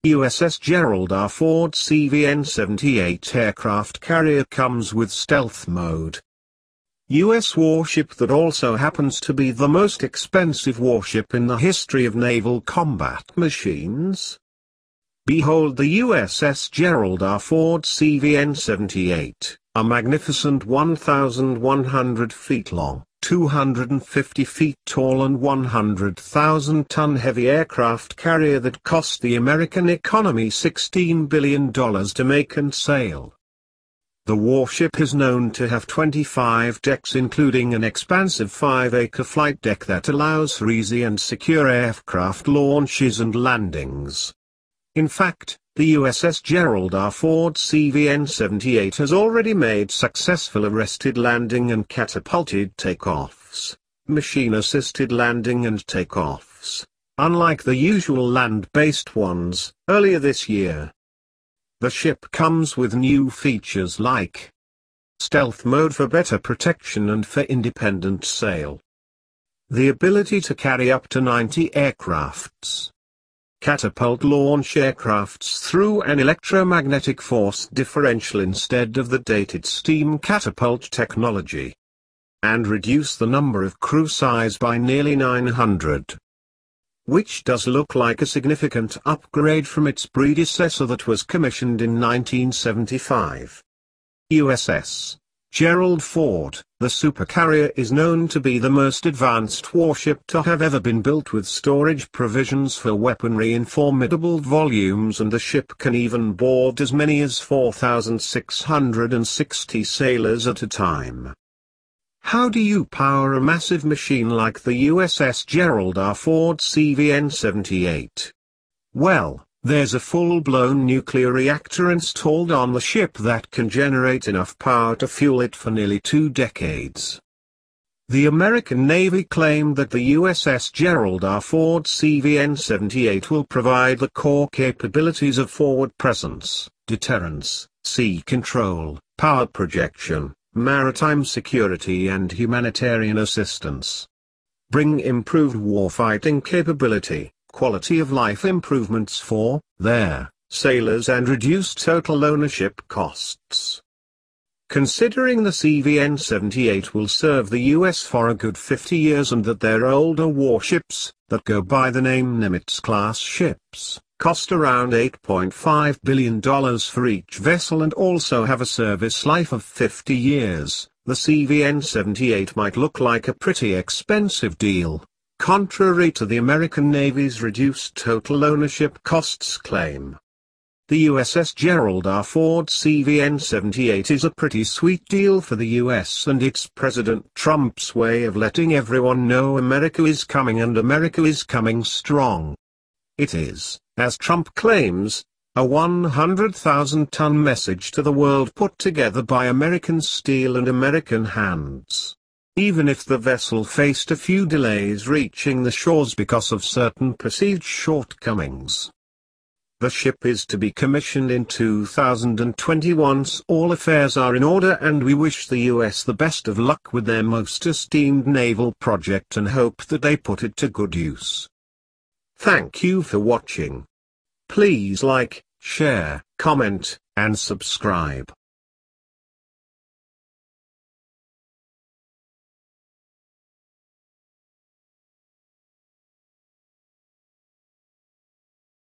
USS Gerald R-Ford CVN 78 aircraft carrier comes with stealth mode. U.S. warship that also happens to be the most expensive warship in the history of naval combat machines. Behold the USS Gerald R-Ford CVN 78, a magnificent 1,100 feet long, 250 feet tall and 100,000-ton heavy aircraft carrier that cost the American economy $16 billion to make and sail. The warship is known to have 25 decks, including an expansive 5-acre flight deck that allows for easy and secure aircraft launches and landings. In fact, the USS Gerald R-Ford CVN 78 has already made successful arrested landing and catapulted takeoffs, machine-assisted landing and takeoffs, unlike the usual land-based ones, earlier this year. The ship comes with new features like stealth mode for better protection and for independent sail, the ability to carry up to 90 aircrafts, catapult launch aircrafts through an electromagnetic force differential instead of the dated steam catapult technology, and reduce the number of crew size by nearly 900. Which does look like a significant upgrade from its predecessor that was commissioned in 1975. USS Gerald Ford, the supercarrier, is known to be the most advanced warship to have ever been built, with storage provisions for weaponry in formidable volumes, and the ship can even board as many as 4,660 sailors at a time. How do you power a massive machine like the USS Gerald R-Ford CVN 78? Well, there's a full-blown nuclear reactor installed on the ship that can generate enough power to fuel it for nearly 2 decades. The American Navy claimed that the USS Gerald R-Ford CVN 78 will provide the core capabilities of forward presence, deterrence, sea control, power projection, maritime security and humanitarian assistance. Bring improved warfighting capability, quality of life improvements for their sailors, and reduced total ownership costs. Considering the CVN 78 will serve the US for a good 50 years and that their older warships, that go by the name Nimitz-class ships, cost around $8.5 billion for each vessel and also have a service life of 50 years, the CVN 78 might look like a pretty expensive deal, contrary to the American Navy's reduced total ownership costs claim. The USS Gerald R-Ford CVN 78 is a pretty sweet deal for the US, and it's President Trump's way of letting everyone know America is coming, and America is coming strong. It is, as Trump claims, a 100,000-ton message to the world put together by American steel and American hands. Even if the vessel faced a few delays reaching the shores because of certain perceived shortcomings. The ship is to be commissioned in 2020 once all affairs are in order, and we wish the US the best of luck with their most esteemed naval project and hope that they put it to good use. Thank you for watching. Please like, share, comment, and subscribe.